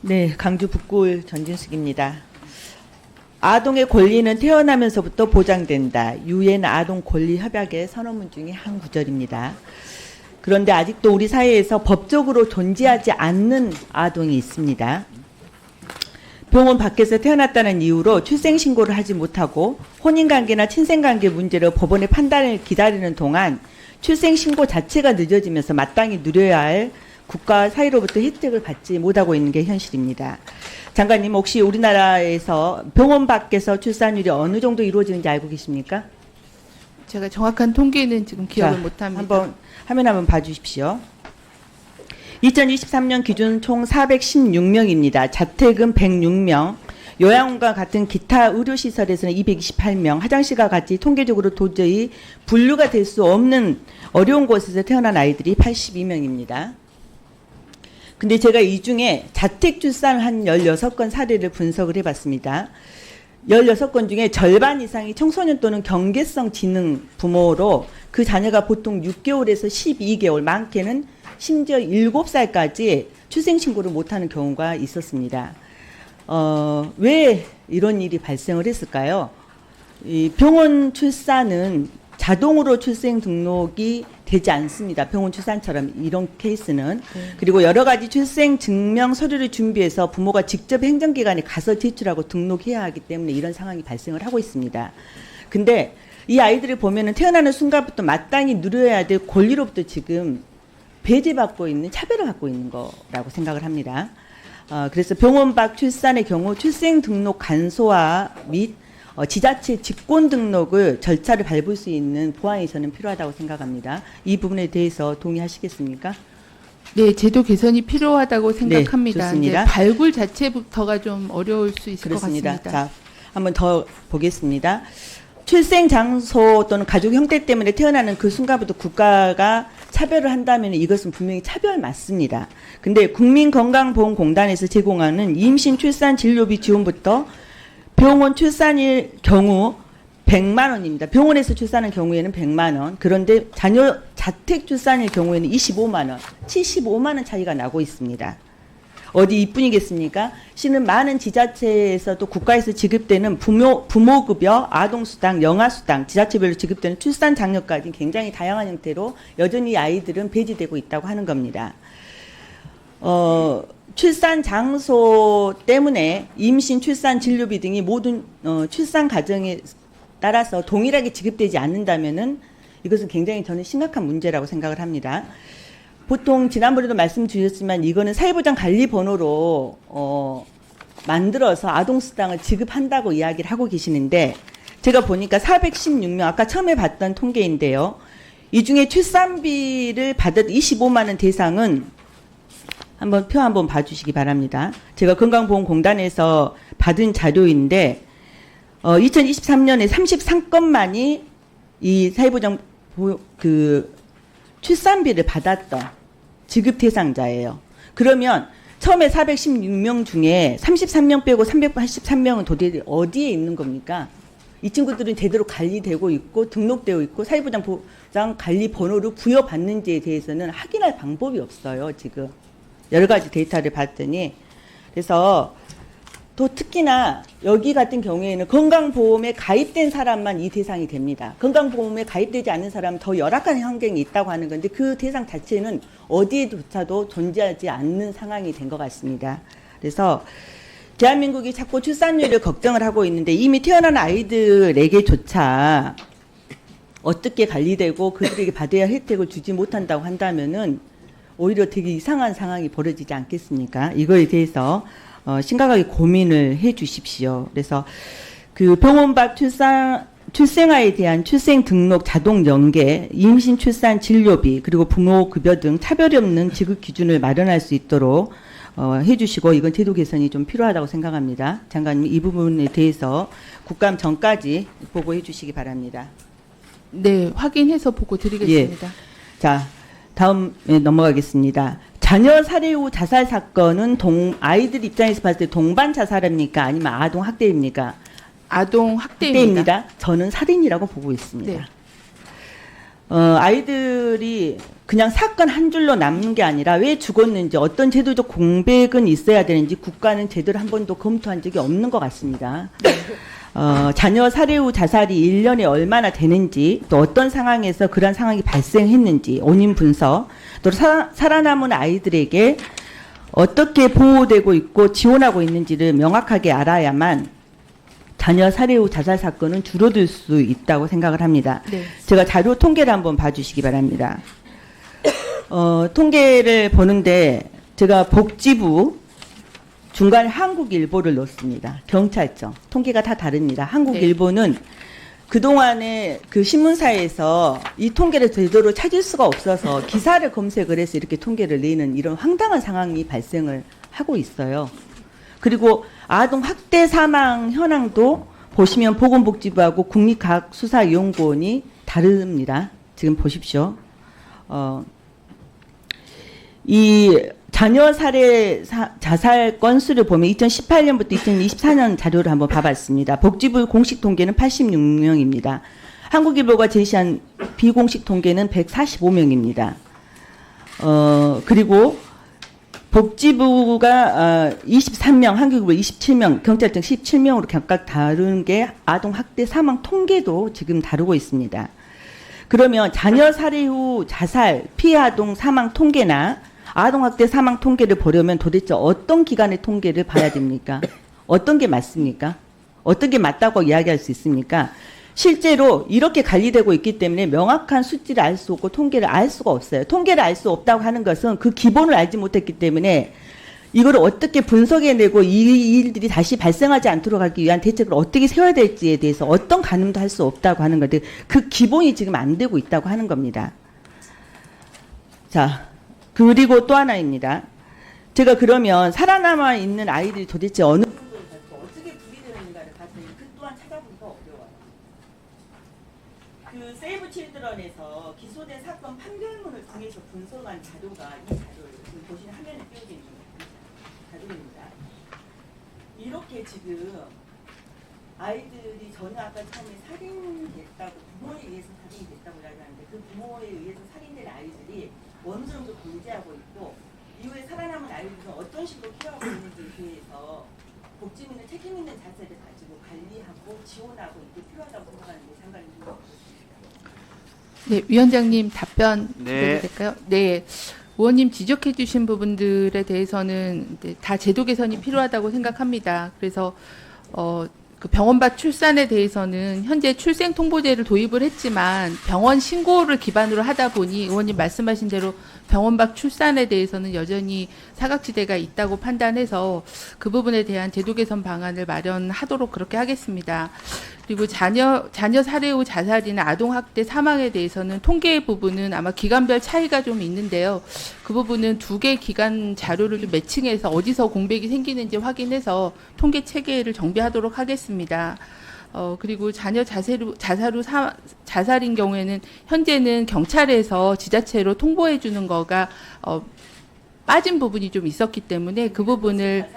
네, 강주 북구울 전진숙입니다. 아동의 권리는 태어나면서부터 보장된다. 유엔 아동 권리 협약의 선언문 중에 한 구절입니다. 그런데 아직도 우리 사회에서 법적으로 존재하지 않는 아동이 있습니다. 병원 밖에서 태어났다는 이유로 출생신고를 하지 못하고 혼인관계나 친생관계 문제로 법원의 판단을 기다리는 동안 출생신고 자체가 늦어지면서 마땅히 누려야 할 국가 사회로부터 혜택을 받지 못하고 있는 게 현실입니다. 장관님, 혹시 우리나라에서 병원 밖에서 출산율이 어느 정도 이루어지는지 알고 계십니까? 제가 정확한 통계는 지금 기억을 자, 못합니다. 한번 화면 한번 봐주십시오. 2023년 기준 총 416명입니다. 자택은 106명, 요양원과 같은 기타 의료시설에서는 228명, 화장실과 같이 통계적으로 도저히 분류가 될 수 없는 어려운 곳에서 태어난 아이들이 82명입니다. 근데 제가 이 중에 자택 출산을 한 16건 사례를 분석을 해봤습니다. 16건 중에 절반 이상이 청소년 또는 경계성 지능 부모로 그 자녀가 보통 6개월에서 12개월, 많게는 심지어 7살까지 출생신고를 못하는 경우가 있었습니다. 왜 이런 일이 발생을 했을까요? 이 병원 출산은 자동으로 출생 등록이 되지 않습니다. 병원 출산처럼 이런 케이스는. 그리고 여러 가지 출생 증명 서류를 준비해서 부모가 직접 행정기관에 가서 제출하고 등록해야 하기 때문에 이런 상황이 발생을 하고 있습니다. 근데 이 아이들을 보면은 태어나는 순간부터 마땅히 누려야 될 권리로부터 지금 배제받고 있는, 차별을 받고 있는 거라고 생각을 합니다. 그래서 병원 밖 출산의 경우 출생 등록 간소화 및 지자체 직권 등록을 절차를 밟을 수 있는 보완이 저는 필요하다고 생각합니다. 이 부분에 대해서 동의하시겠습니까? 네, 제도 개선이 필요하다고 생각합니다. 네, 좋습니다. 발굴 자체부터가 좀 어려울 수 있을 그렇습니다. 것 같습니다. 자, 한번 더 보겠습니다. 출생 장소 또는 가족 형태 때문에 태어나는 그 순간부터 국가가 차별을 한다면 이것은 분명히 차별 맞습니다. 근데 국민건강보험공단에서 제공하는 임신 출산 진료비 지원부터 병원 출산일 경우 100만 원입니다. 병원에서 출산한 경우에는 100만 원. 그런데 자녀 자택 출산일 경우에는 25만 원, 75만 원 차이가 나고 있습니다. 어디 이뿐이겠습니까? 시는 많은 지자체에서도 국가에서 지급되는 부모급여, 아동수당, 영아수당, 지자체별로 지급되는 출산 장려까지 굉장히 다양한 형태로 여전히 아이들은 배제되고 있다고 하는 겁니다. 출산 장소 때문에 임신, 출산, 진료비 등이 모든 출산 가정에 따라서 동일하게 지급되지 않는다면은 이것은 굉장히 저는 심각한 문제라고 생각을 합니다. 보통 지난번에도 말씀드렸지만 이거는 사회보장관리번호로 만들어서 아동수당을 지급한다고 이야기를 하고 계시는데 제가 보니까 416명, 아까 처음에 봤던 통계인데요. 이 중에 출산비를 받은 25만 원 대상은 한번 표 한번 봐주시기 바랍니다. 제가 건강보험공단에서 받은 자료인데 2023년에 33건만이 이 사회보장 출산비를 받았던 지급 대상자예요. 그러면 처음에 416명 중에 33명 빼고 383명은 도대체 어디에 있는 겁니까? 이 친구들은 제대로 관리되고 있고 등록되어 있고 사회보장 관리 번호를 부여받는지에 대해서는 확인할 방법이 없어요. 지금 여러 가지 데이터를 봤더니. 그래서 또 특히나 여기 같은 경우에는 건강보험에 가입된 사람만 이 대상이 됩니다. 건강보험에 가입되지 않는 사람은 더 열악한 환경이 있다고 하는 건데 그 대상 자체는 어디에조차도 존재하지 않는 상황이 된 것 같습니다. 그래서 대한민국이 자꾸 출산율을 걱정을 하고 있는데 이미 태어난 아이들에게조차 어떻게 관리되고 그들에게 받아야 할 혜택을 주지 못한다고 한다면은 오히려 되게 이상한 상황이 벌어지지 않겠습니까? 이거에 대해서 심각하게 고민을 해 주십시오. 그래서 그 병원 밖 출생아에 대한 출생 등록 자동 연계, 임신 출산 진료비, 그리고 부모 급여 등 차별이 없는 지급 기준을 마련할 수 있도록 해 주시고 이건 제도 개선이 좀 필요하다고 생각합니다. 장관님 이 부분에 대해서 국감 전까지 보고해 주시기 바랍니다. 네, 확인해서 보고 드리겠습니다. 예. 자, 다음에 넘어가겠습니다. 자녀 살해 후 자살 사건은 아이들 입장에서 봤을 때 동반 자살입니까? 아니면 아동 학대입니까? 아동 학대입니다. 저는 살인이라고 보고 있습니다. 네. 아이들이 그냥 사건 한 줄로 남는 게 아니라 왜 죽었는지 어떤 제도적 공백은 있어야 되는지 국가는 제대로 한 번도 검토한 적이 없는 것 같습니다. 자녀 살해 후 자살이 1년에 얼마나 되는지 또 어떤 상황에서 그런 상황이 발생했는지 원인 분석 또 살아남은 아이들에게 어떻게 보호되고 있고 지원하고 있는지를 명확하게 알아야만 자녀 살해 후 자살 사건은 줄어들 수 있다고 생각을 합니다. 네. 제가 자료 통계를 한번 봐주시기 바랍니다. 통계를 보는데 제가 복지부 중간에 한국일보를 넣습니다. 경찰청 통계가 다 다릅니다. 한국일보는 그동안에 그 신문사에서 이 통계를 제대로 찾을 수가 없어서 기사를 검색을 해서 이렇게 통계를 내는 이런 황당한 상황이 발생을 하고 있어요. 그리고 아동 학대 사망 현황도 보시면 보건복지부하고 국립과학수사연구원이 다릅니다. 지금 보십시오. 이 자녀 살해 자살 건수를 보면 2018년부터 2024년 자료를 한번 봐봤습니다. 복지부 공식 통계는 86명입니다. 한국일보가 제시한 비공식 통계는 145명입니다. 그리고 복지부가 23명, 한국일보 27명, 경찰청 17명으로 각각 다른 게 아동 학대 사망 통계도 지금 다루고 있습니다. 그러면 자녀 살해 후 자살 피해 아동 사망 통계나 아동학대 사망 통계를 보려면 도대체 어떤 기관의 통계를 봐야 됩니까? 어떤 게 맞습니까? 어떤 게 맞다고 이야기할 수 있습니까? 실제로 이렇게 관리되고 있기 때문에 명확한 수치를 알 수 없고 통계를 알 수가 없어요. 통계를 알 수 없다고 하는 것은 그 기본을 알지 못했기 때문에 이거를 어떻게 분석해내고 이 일들이 다시 발생하지 않도록 하기 위한 대책을 어떻게 세워야 될지에 대해서 어떤 가늠도 할 수 없다고 하는 건데 그 기본이 지금 안 되고 있다고 하는 겁니다. 자. 그리고 또 하나입니다. 제가 그러면 살아남아 있는 아이들이 도대체 어느 정도를 가지고 어떻게 분리되는가를 봤더니 그 또한 찾아보기가 어려워요. 그 세이브 칠드런에서 기소된 사건 판결문을 통해서 분석한 자료가 이 자료를 지금 보시는 화면에 띄워져 있는 자료입니다. 이렇게 지금 아이들이 저는 아까 처음에 살인됐다고 부모에 의해서 살인됐다고 이야기하는데 그 부모에 의해서 살인된 아이들이 어느 정도 존재하고 있고 이후에 살아남은 아이들은 어떤 식으로 키워하고 있는지에 대해서 복지부는 책임 있는 자세를 가지고 관리하고 지원하고 이게 필요하다고 생각하는데 장관님 좀 어떻습니까? 네, 위원장님 답변 네. 드려도 될까요? 네. 의원님 지적해 주신 부분들에 대해서는 다 제도 개선이 필요하다고 생각합니다. 그래서 그 병원 밖 출산에 대해서는 현재 출생 통보제를 도입을 했지만 병원 신고를 기반으로 하다 보니 의원님 말씀하신 대로 병원 밖 출산에 대해서는 여전히 사각지대가 있다고 판단해서 그 부분에 대한 제도 개선 방안을 마련하도록 그렇게 하겠습니다. 그리고 자녀 살해 후 자살이나 아동 학대 사망에 대해서는 통계 부분은 아마 기관별 차이가 좀 있는데요. 그 부분은 두 개 기관 자료를 좀 매칭해서 어디서 공백이 생기는지 확인해서 통계 체계를 정비하도록 하겠습니다. 그리고 자녀 자살 후 자살인 경우에는 현재는 경찰에서 지자체로 통보해 주는 거가 빠진 부분이 좀 있었기 때문에 그 부분을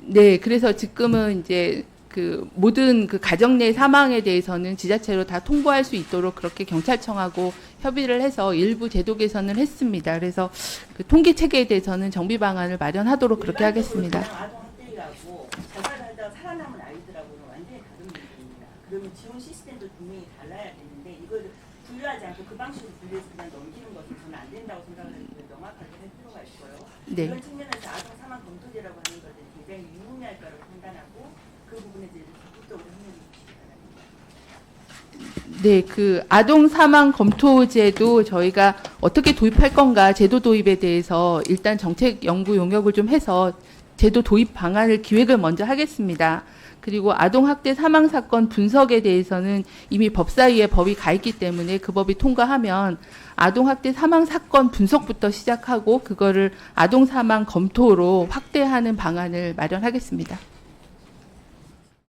네, 그래서 지금은 이제 그 모든 그 가정 내 사망에 대해서는 지자체로 다 통보할 수 있도록 그렇게 경찰청하고 협의를 해서 일부 제도 개선을 했습니다. 그래서 그 통계 체계에 대해서는 정비 방안을 마련하도록 그렇게 하겠습니다. 아동 학대하고 자살하다 살아남은 아이들하고는 완전히 다른 문제입니다. 그러면 지원 시스템도 분명히 달라야 되는데 이걸 분류하지 않고 그 방식으로 분류해서 그냥 넘기는 것은 저는 안 된다고 생각하는 데 명확하게 할 필요가 있고요. 네. 이런 측면에서 아동 사망 검토제라고 하는 것은 굉장히 유의미할 거라고 판단하고 그 부분에 대해서 적극적으로 협력해 주시기 바랍니다. 네, 그 아동 사망 검토제도 저희가 어떻게 도입할 건가 제도 도입에 대해서 일단 정책 연구 용역을 좀 해서 제도 도입 방안을 기획을 먼저 하겠습니다. 그리고 아동 학대 사망 사건 분석에 대해서는 이미 법사위에 법이 가 있기 때문에 그 법이 통과하면 아동 학대 사망 사건 분석부터 시작하고 그거를 아동 사망 검토로 확대하는 방안을 마련하겠습니다.